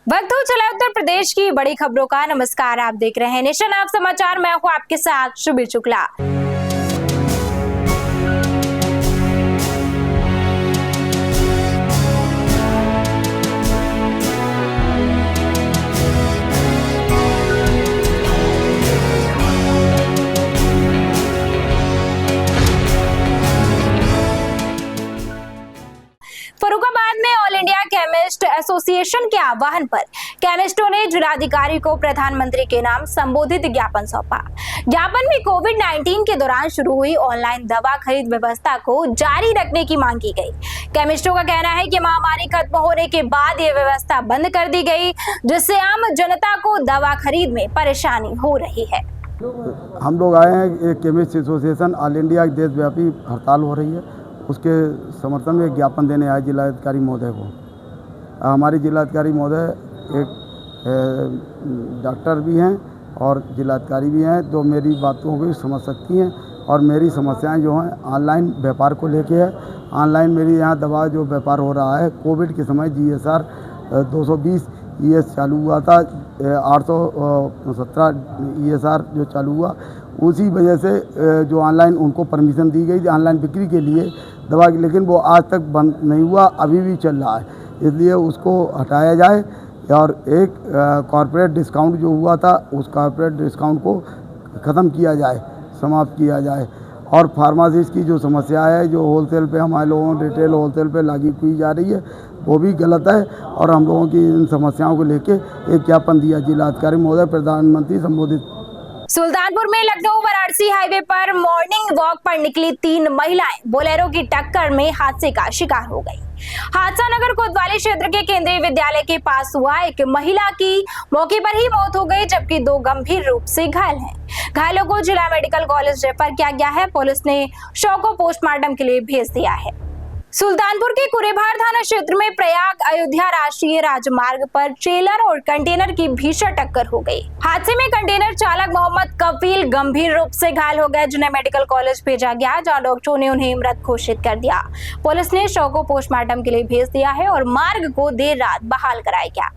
वक्त हो चला उत्तर प्रदेश की बड़ी खबरों का। नमस्कार, आप देख रहे हैं नेशन आप समाचार। मैं हूं आपके साथ शुभि शुक्ला। फर्रुखाबाद में ऑल इंडिया केमिस्ट एसोसिएशन के आह्वान पर केमिस्टों ने जिलाधिकारी को प्रधानमंत्री के नाम संबोधित ज्ञापन सौंपा। ज्ञापन में कोविड-19 के दौरान शुरू हुई ऑनलाइन दवा खरीद व्यवस्था को जारी रखने की मांग की गई। केमिस्टों का कहना है कि महामारी खत्म होने के बाद ये व्यवस्था बंद कर दी गई, जिससे आम जनता को दवा खरीद में परेशानी हो रही है। हम लोग आए हैं, एक केमिस्ट एसोसिएशन ऑल इंडिया देशव्यापी हड़ताल हो रही है, उसके समर्थन में एक ज्ञापन देने आए जिलाधिकारी महोदय को। हमारी जिलाधिकारी महोदय एक डॉक्टर भी हैं और जिलाधिकारी भी हैं, जो मेरी बातों को समझ सकती हैं और मेरी समस्याएं जो हैं ऑनलाइन व्यापार को लेके है। ऑनलाइन मेरी यहाँ दवा जो व्यापार हो रहा है, कोविड के समय GSR 220 ES चालू हुआ था, 817 ESR जो चालू हुआ, उसी वजह से जो ऑनलाइन उनको परमिशन दी गई ऑनलाइन बिक्री के लिए दवा की, लेकिन वो आज तक बंद नहीं हुआ, अभी भी चल रहा है। इसलिए उसको हटाया जाए और एक कॉर्पोरेट डिस्काउंट जो हुआ था, उस कॉर्पोरेट डिस्काउंट को ख़त्म किया जाए, समाप्त किया जाए। और फार्मासिस्ट की जो समस्या है, जो होलसेल पे हमारे लोगों रिटेल होलसेल पे लागू की जा रही है, वो भी गलत है। और हम लोगों की इन समस्याओं को लेके एक ज्ञापन दिया जिलाधिकारी महोदय प्रधानमंत्री संबोधित। सुल्तानपुर में लखनऊ वाराणसी हाईवे पर मॉर्निंग वॉक पर निकली 3 महिलाएं बोलेरो की टक्कर में हादसे का शिकार हो गई। हादसा नगर कोतवाली क्षेत्र के केंद्रीय विद्यालय के पास हुआ। एक महिला की मौके पर ही मौत हो गई, जबकि 2 गंभीर रूप से घायल हैं। घायलों को जिला मेडिकल कॉलेज रेफर किया गया है। पुलिस ने शव को पोस्टमार्टम के लिए भेज दिया है। सुल्तानपुर के कुरेभार थाना क्षेत्र में प्रयाग अयोध्या राष्ट्रीय राजमार्ग पर ट्रेलर और कंटेनर की भीषण टक्कर हो गई। हादसे में कंटेनर चालक मोहम्मद कफील गंभीर रूप से घायल हो गए, जिन्हें मेडिकल कॉलेज भेजा गया, जहां डॉक्टरों ने उन्हें मृत घोषित कर दिया। पुलिस ने शव को पोस्टमार्टम के लिए भेज दिया है और मार्ग को देर रात बहाल कराया गया।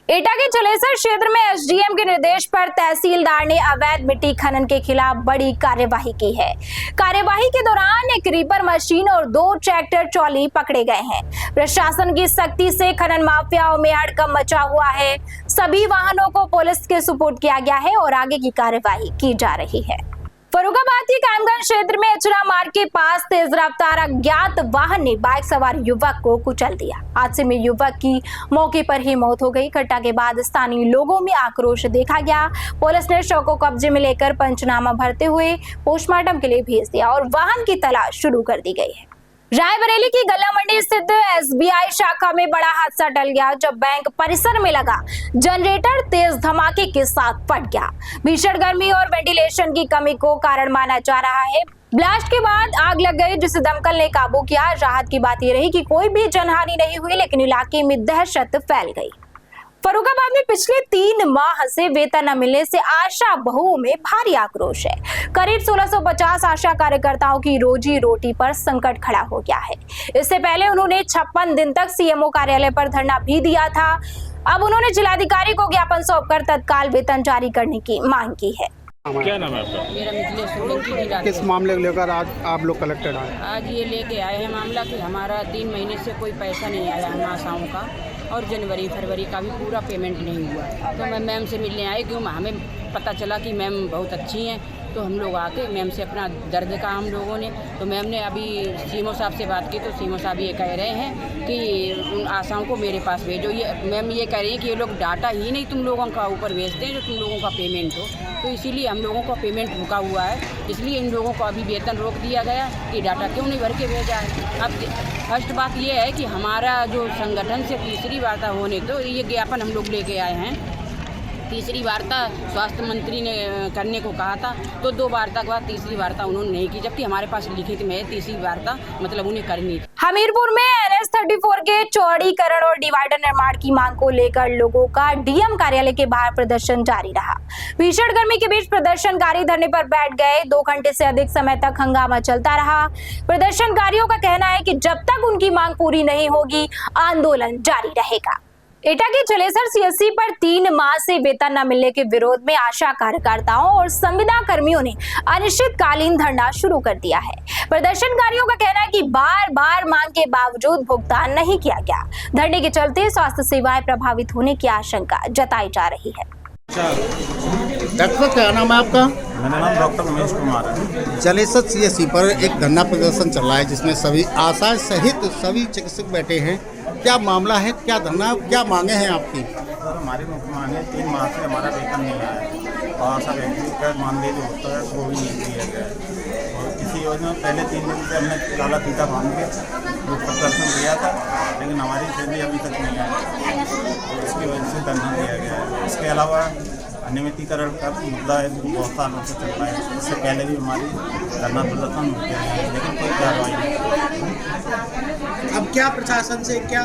एटा के चलेसर क्षेत्र में SDM के निर्देश पर तहसीलदार ने अवैध मिट्टी खनन के खिलाफ बड़ी कार्यवाही की है। कार्यवाही के दौरान एक रीपर मशीन और 2 ट्रैक्टर ट्रॉली पकड़े गए हैं। प्रशासन की सख्ती से खनन माफियाओं में हड़कंप मचा हुआ है। सभी वाहनों को पुलिस के सुपुर्द किया गया है और आगे की कार्यवाही की जा रही है। फर्रुखाबाद के कामगंज क्षेत्र में अचरा मार्ग के पास तेज रफ्तार अज्ञात वाहन ने बाइक सवार युवक को कुचल दिया। हादसे में युवक की मौके पर ही मौत हो गई। घटना के बाद स्थानीय लोगों में आक्रोश देखा गया। पुलिस ने शव को कब्जे में लेकर पंचनामा भरते हुए पोस्टमार्टम के लिए भेज दिया और वाहन की तलाश शुरू कर दी गई है। रायबरेली की गल्ला मंडी स्थित SBI शाखा में बड़ा हादसा टल गया, जब बैंक परिसर में लगा जनरेटर तेज धमाके के साथ फट गया। भीषण गर्मी और वेंटिलेशन की कमी को कारण माना जा रहा है। ब्लास्ट के बाद आग लग गई, जिसे दमकल ने काबू किया। राहत की बात यह रही कि कोई भी जनहानि नहीं हुई, लेकिन इलाके में दहशत फैल गई। फर्रुखाबाद में पिछले 3 माह से वेतन न मिलने से आशा बहुओं में भारी आक्रोश है। करीब 1650 आशा कार्यकर्ताओं की रोजी रोटी पर संकट खड़ा हो गया है। इससे पहले उन्होंने 56 दिन तक CMO कार्यालय पर धरना भी दिया था। अब उन्होंने जिलाधिकारी को ज्ञापन सौंपकर तत्काल वेतन जारी करने की मांग की है। क्या नाम है आपका? मेरा मिथिलेश सोलंकी। किस मामले को लेकर आज आप लोग कलेक्टेड आए? आज ये लेके आए हैं मामला कि हमारा 3 महीने से कोई पैसा नहीं आया हम आशाओं का, और जनवरी फरवरी का भी पूरा पेमेंट नहीं हुआ। तो मैं मैम से मिलने आए, क्यों हमें पता चला कि मैम बहुत अच्छी हैं, तो हम लोग आके मैम से अपना दर्द कहा हम लोगों ने। तो मैम ने अभी सीमो साहब से बात की, तो सीमो साहब ये कह रहे हैं कि उन आशाओं को मेरे पास भेजो। ये मैम ये कह रही है कि ये लोग डाटा ही नहीं तुम लोगों का ऊपर भेजते हैं जो तुम लोगों का पेमेंट हो, तो इसीलिए हम लोगों का पेमेंट रुका हुआ है। इसलिए इन लोगों को अभी वेतन रोक दिया गया कि डाटा क्यों नहीं भर के भेजा है। अब फर्स्ट बात ये है कि हमारा जो संगठन से तीसरी वार्ता होने, तो ये ज्ञापन हम लोग लेके आए हैं। तीसरी वार्ता स्वास्थ्य मंत्री ने करने को कहा था, तो 2 वार्ता के बाद तीसरी वार्ता उन्होंने नहीं की, जबकि हमारे पास लिखित में तीसरी वार्ता मतलब उन्हें करनी थी। हमीरपुर में NH-34 के चौड़ीकरण और डिवाइडर निर्माण की मांग को लेकर लोगों का DM कार्यालय के बाहर प्रदर्शन जारी रहा। भीषण गर्मी के बीच प्रदर्शनकारी धरने पर बैठ गए। 2 घंटे से अधिक समय तक हंगामा चलता रहा। प्रदर्शनकारियों का कहना है कि जब तक उनकी मांग पूरी नहीं होगी, आंदोलन जारी रहेगा। एटा के जलेसर सीएससी पर 3 माह से वेतन न मिलने के विरोध में आशा कार्यकर्ताओं और संविदा कर्मियों ने अनिश्चितकालीन धरना शुरू कर दिया है। प्रदर्शनकारियों का कहना है कि बार बार मांग के बावजूद भुगतान नहीं किया गया। धरने के चलते स्वास्थ्य सेवाएं प्रभावित होने की आशंका जताई जा रही है। डॉक्टर क्या नाम है आपका? मेरा नाम डॉक्टर उमेश कुमार है। जलेसर सीएससी पर एक धरना प्रदर्शन चल रहा है जिसमें सभी आशा सहित सभी चिकित्सक बैठे हैं। क्या मामला है, क्या धरना, क्या मांगे हैं आपकी? सर हमारी मुख्य मांग है 3 माह से हमारा वेतन नहीं आया है और आशा व्यक्ति का मानदेय जो होता है वो भी नहीं दिया गया है। और किसी योजना पहले 3 दिन से हमने काला फीता बांध के जो प्रदर्शन किया था, लेकिन हमारी सैलरी अभी तक नहीं आई और इसकी वजह से धरना दिया गया है। इसके अलावा अनियमितीकरण का मुद्दा है जो बहुत सालों से चल रहा है। इससे पहले भी हमारी धरना प्रदर्शन होते हैं लेकिन कोई कार्रवाई नहीं। अब क्या प्रशासन से, क्या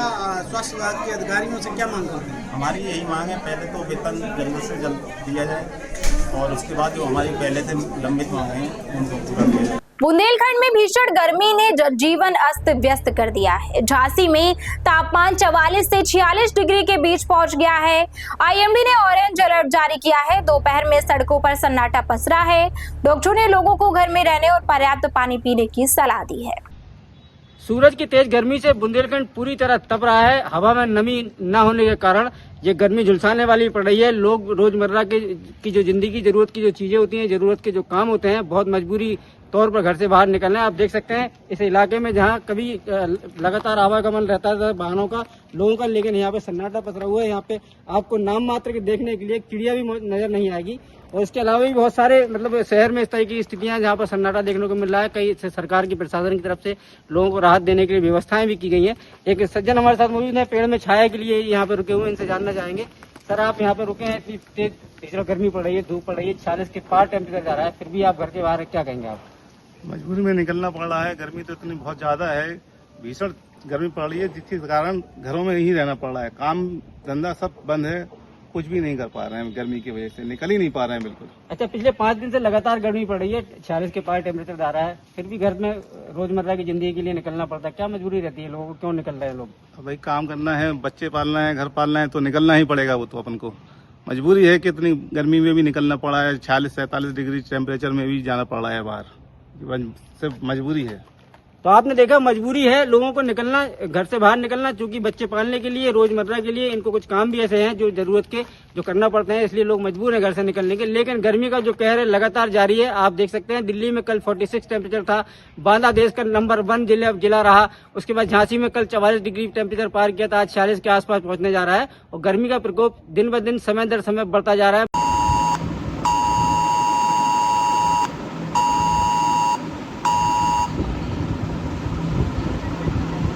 स्वास्थ्य विभाग के अधिकारियों से क्या मांग करते हैं? हमारी यही मांग है, पहले तो वेतन जल्द से जल्द दिया जाए और उसके बाद जो हमारी पहले से लंबित मांगे हैं उनको पूरा किया जाए। बुंदेलखंड में भीषण गर्मी ने जनजीवन अस्त व्यस्त कर दिया है। झांसी में तापमान 44 से 46 डिग्री के बीच पहुंच गया है। आईएमडी ने ऑरेंज अलर्ट जारी किया है। दोपहर में सड़कों पर सन्नाटा पसरा है। डॉक्टरों ने लोगों को घर में रहने और पर्याप्त पानी पीने की सलाह दी है। सूरज की तेज गर्मी से बुंदेलखंड पूरी तरह तप रहा है। हवा में नमी न होने के कारण ये गर्मी झुलसाने वाली पड़ रही है। लोग रोजमर्रा की जो जिंदगी जरूरत की जो चीजें होती हैं, जरूरत के जो काम होते हैं, बहुत मजबूरी तौर पर घर से बाहर निकलना है। आप देख सकते हैं इस इलाके में जहां कभी लगातार आवागमन रहता था वाहनों का, लोगों का, लेकिन यहाँ पे सन्नाटा पसरा हुआ है। यहाँ पे आपको नाम मात्र के देखने के लिए चिड़िया भी नजर नहीं आएगी। और इसके अलावा भी बहुत सारे मतलब शहर में इस तरह की स्थितियां जहाँ पर सन्नाटा देखने को मिल रहा है। कई सरकार की प्रशासन की तरफ से लोगों को राहत देने के लिए व्यवस्थाएं भी की गई हैं। एक सज्जन हमारे साथ मौजूद है, पेड़ में छाया के लिए यहाँ पे रुके हुए, इनसे जानना चाहेंगे। सर आप यहाँ पे रुके हैं, इतनी तेज भीषण गर्मी पड़ रही है, धूप पड़ रही है, 40 के पार टेम्परेचर जा रहा है, फिर भी आप घर के बाहर क्या कहेंगे आप? मजबूरी में निकलना पड़ रहा है। गर्मी तो इतनी बहुत ज्यादा है, भीषण गर्मी पड़ रही है जिसके कारण घरों में ही रहना पड़ रहा है। काम धंधा सब बंद है, कुछ भी नहीं कर पा रहे हैं, गर्मी की वजह से निकल ही नहीं पा रहे हैं बिल्कुल। अच्छा, पिछले 5 दिन से लगातार गर्मी पड़ रही है, 46 के पार टेम्परेचर जा रहा है, फिर भी घर में रोजमर्रा की जिंदगी के लिए निकलना पड़ता है। क्या मजबूरी रहती है लोगों को, क्यों निकल रहे हैं लोग? भाई काम करना है, बच्चे पालना है, घर पालना है तो निकलना ही पड़ेगा। वो तो अपन को मजबूरी है कि इतनी गर्मी में भी निकलना पड़ा है। 46-47 डिग्री टेम्परेचर में भी जाना पड़ रहा है बाहर, सिर्फ मजबूरी है। तो आपने देखा मजबूरी है लोगों को निकलना, घर से बाहर निकलना, क्योंकि बच्चे पालने के लिए, रोजमर्रा के लिए इनको कुछ काम भी ऐसे हैं जो जरूरत के जो करना पड़ते हैं, इसलिए लोग मजबूर हैं घर से निकलने के। लेकिन गर्मी का जो कहर है लगातार जारी है। आप देख सकते हैं दिल्ली में कल 46 टेम्परेचर था, बांग्लादेश का नंबर 1 जिला रहा। उसके बाद झांसी में कल 44 डिग्री टेम्परेचर पार किया था, आज 46 के आसपास पहुंचने जा रहा है। और गर्मी का प्रकोप दिन ब दिन, समय दर समय बढ़ता जा रहा है।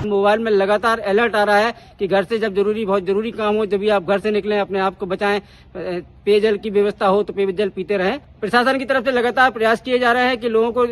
मोबाइल में लगातार अलर्ट आ रहा है कि घर से जब बहुत जरूरी काम हो, जब भी आप घर से निकलें, अपने आप को बचाएं, पेयजल की व्यवस्था हो तो पेयजल पीते रहें। प्रशासन की तरफ से लगातार प्रयास किए जा रहे हैं कि लोगों को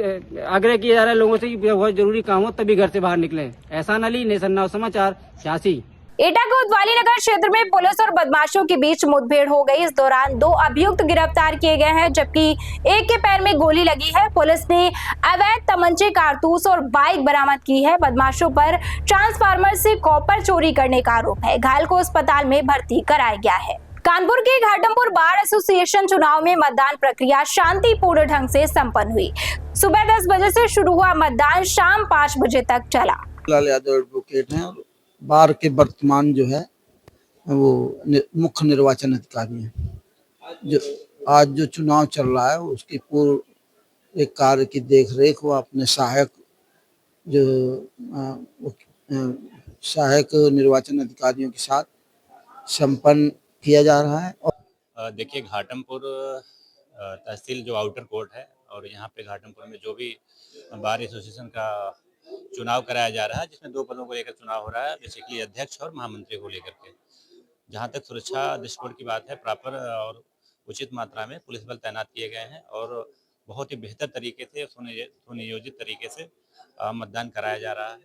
आग्रह किया जा रहा है लोगों से कि बहुत जरूरी काम हो तभी घर से बाहर निकलें। एहसान अली, नेशन नाउ समाचार, झांसी। एटा के उद्वाली नगर क्षेत्र में पुलिस और बदमाशों के बीच मुठभेड़ हो गई। इस दौरान 2 अभियुक्त गिरफ्तार किए गए हैं, जबकि एक के पैर में गोली लगी है। पुलिस ने अवैध तमंचे, कारतूस और बाइक बरामद की है। बदमाशों पर ट्रांसफार्मर से कॉपर चोरी करने का आरोप है। घायल को अस्पताल में भर्ती कराया गया है। कानपुर के घाटमपुर बार एसोसिएशन चुनाव में मतदान प्रक्रिया शांतिपूर्ण ढंग से संपन्न हुई। सुबह 10 बजे से शुरू हुआ मतदान शाम 5 बजे तक चला। लाल यादव एडवोकेट हैं और बार के वर्तमान जो है वो मुख्य निर्वाचन अधिकारी हैं। जो आज जो चुनाव चल रहा है उसकी पूर्व एक कार्य की देखरेख वो अपने सहायक निर्वाचन अधिकारियों के साथ संपन्न किया जा रहा है। और देखिए, घाटमपुर तहसील जो आउटर कोर्ट है और यहाँ पे घाटमपुर में जो भी बार एसोसिएशन का चुनाव कराया जा रहा है, जिसमें 2 पदों को लेकर चुनाव हो रहा है, बेसिकली अध्यक्ष और महामंत्री को लेकर के। जहाँ तक सुरक्षा दृष्टिकोण की बात है, प्रॉपर और उचित मात्रा में पुलिस बल तैनात किए गए हैं और बहुत ही बेहतर तरीके से, सुनियोजित तरीके से मतदान कराया जा रहा है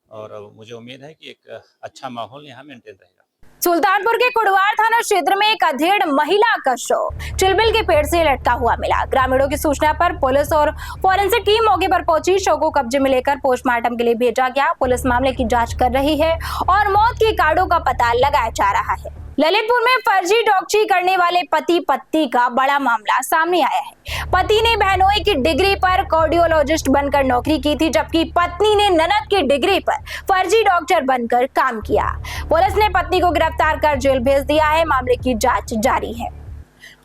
और मुझे उम्मीद है कि एक अच्छा माहौल यहाँ मेंटेन रहेगा। सुल्तानपुर के कुड़वार थाना क्षेत्र में एक अधेड़ महिला का शव चिलबिल के पेड़ से लटका हुआ मिला। ग्रामीणों की सूचना पर पुलिस और फोरेंसिक टीम मौके पर पहुंची। शव को कब्जे में लेकर पोस्टमार्टम के लिए भेजा गया। पुलिस मामले की जांच कर रही है और मौत के कारणों का पता लगाया जा रहा है। ललितपुर में फर्जी डॉक्टरी करने वाले पति पत्नी का बड़ा मामला सामने आया है। पति ने बहनोई की डिग्री पर कार्डियोलॉजिस्ट बनकर नौकरी की थी, जबकि पत्नी ने ननद की डिग्री पर फर्जी डॉक्टर बनकर काम किया। पुलिस ने पत्नी को गिरफ्तार कर जेल भेज दिया है। मामले की जांच जारी है।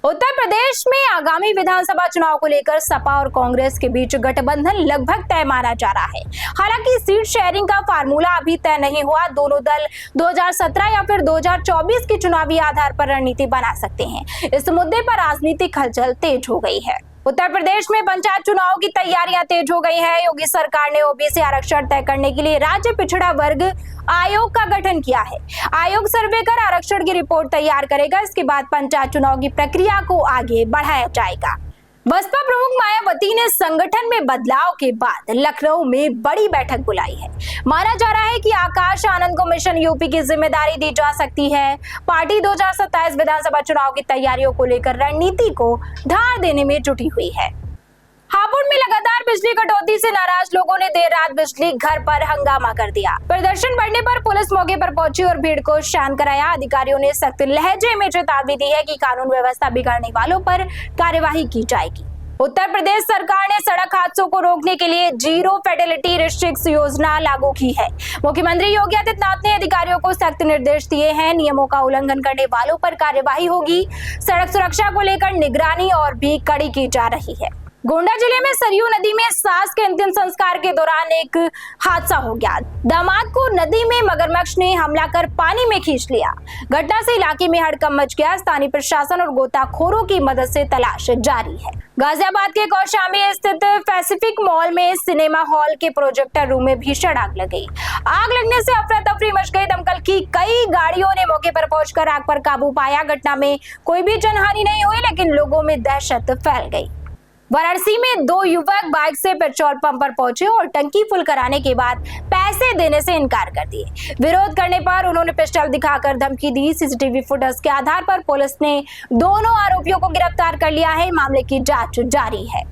उत्तर प्रदेश में आगामी विधानसभा चुनाव को लेकर सपा और कांग्रेस के बीच गठबंधन लगभग तय माना जा रहा है। हालांकि सीट शेयरिंग का फार्मूला अभी तय नहीं हुआ। दोनों दल 2017 या फिर 2024 के चुनावी आधार पर रणनीति बना सकते हैं। इस मुद्दे पर राजनीतिक हलचल तेज हो गई है। उत्तर प्रदेश में पंचायत चुनाव की तैयारियां तेज हो गई है। योगी सरकार ने ओबीसी आरक्षण तय करने के लिए राज्य पिछड़ा वर्ग आयोग का गठन किया है। आयोग सर्वे कर आरक्षण की रिपोर्ट तैयार करेगा। इसके बाद पंचायत चुनाव की प्रक्रिया को आगे बढ़ाया जाएगा। बसपा प्रमुख मायावती ने संगठन में बदलाव के बाद लखनऊ में बड़ी बैठक बुलाई है। माना जा रहा है कि आकाश आनंद को मिशन यूपी की जिम्मेदारी दी जा सकती है। पार्टी 2027 विधानसभा चुनाव की तैयारियों को लेकर रणनीति को धार देने में जुटी हुई है। हापुड़ में लगातार बिजली कटौती से नाराज लोगों ने देर रात बिजली घर पर हंगामा कर दिया। प्रदर्शन बढ़ने पर पुलिस मौके पर पहुंची और भीड़ को शांत कराया। अधिकारियों ने सख्त लहजे में चेतावनी दी है कि कानून व्यवस्था बिगाड़ने वालों पर कार्यवाही की जाएगी। उत्तर प्रदेश सरकार ने सड़क हादसों को रोकने के लिए जीरो फैटेलिटी रिस्ट्रिक्ट योजना लागू की है। मुख्यमंत्री योगी आदित्यनाथ ने अधिकारियों को सख्त निर्देश दिए हैं। नियमों का उल्लंघन करने वालों पर कार्यवाही होगी। सड़क सुरक्षा को लेकर निगरानी और भी कड़ी की जा रही है। गोंडा जिले में सरयू नदी में सास के अंतिम संस्कार के दौरान एक हादसा हो गया। दामाद को नदी में मगरमच्छ ने हमला कर पानी में खींच लिया। घटना से इलाके में हड़कंप मच गया। स्थानीय प्रशासन और गोताखोरों की मदद से तलाश जारी है। गाजियाबाद के कौशाम्बी में स्थित पैसिफिक मॉल में सिनेमा हॉल के प्रोजेक्टर रूम में भीषण आग लग गई। आग लगने से अफरा तफरी मच गई। दमकल की कई गाड़ियों ने मौके पर पहुंचकर आग पर काबू पाया। घटना में कोई भी जनहानि नहीं हुई, लेकिन लोगों में दहशत फैल गई। वाराणसी में दो युवक बाइक से पेट्रोल पंप पर पहुंचे और टंकी फुल कराने के बाद पैसे देने से इनकार कर दिए। विरोध करने पर उन्होंने पिस्टल दिखाकर धमकी दी। सीसीटीवी फुटेज के आधार पर पुलिस ने दोनों आरोपियों को गिरफ्तार कर लिया है। मामले की जांच जारी है।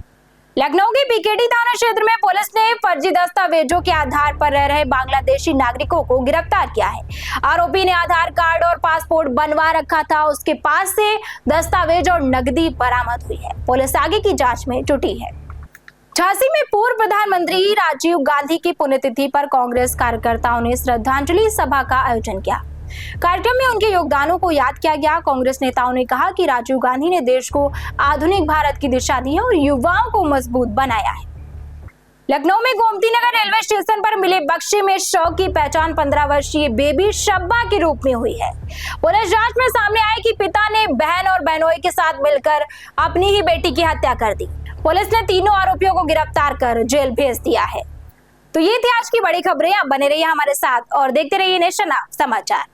लखनऊ के बीकेडी थाना क्षेत्र में पुलिस ने फर्जी दस्तावेजों के आधार पर रह रहे बांग्लादेशी नागरिकों को गिरफ्तार किया है। आरोपी ने आधार कार्ड और पासपोर्ट बनवा रखा था। उसके पास से दस्तावेज और नकदी बरामद हुई है। पुलिस आगे की जांच में जुटी है। झांसी में पूर्व प्रधानमंत्री राजीव गांधी की पुण्यतिथि पर कांग्रेस कार्यकर्ताओं ने श्रद्धांजलि सभा का आयोजन किया। कार्यक्रम में उनके योगदानों को याद किया गया। कांग्रेस नेताओं ने कहा कि राजीव गांधी ने देश को आधुनिक भारत की दिशा दी है और युवाओं को मजबूत बनाया है। लखनऊ में गोमती नगर रेलवे स्टेशन पर मिले बक्से में शव की पहचान 15 वर्षीय बेबी शब्बा के रूप में हुई है। पुलिस जांच में सामने आया कि पिता ने बहन और बहनोई के साथ मिलकर अपनी ही बेटी की हत्या कर दी। पुलिस ने तीनों आरोपियों को गिरफ्तार कर जेल भेज दिया है। तो ये थी आज की बड़ी खबरें। आप बने रहिए हमारे साथ और देखते रहिए नेशन समाचार।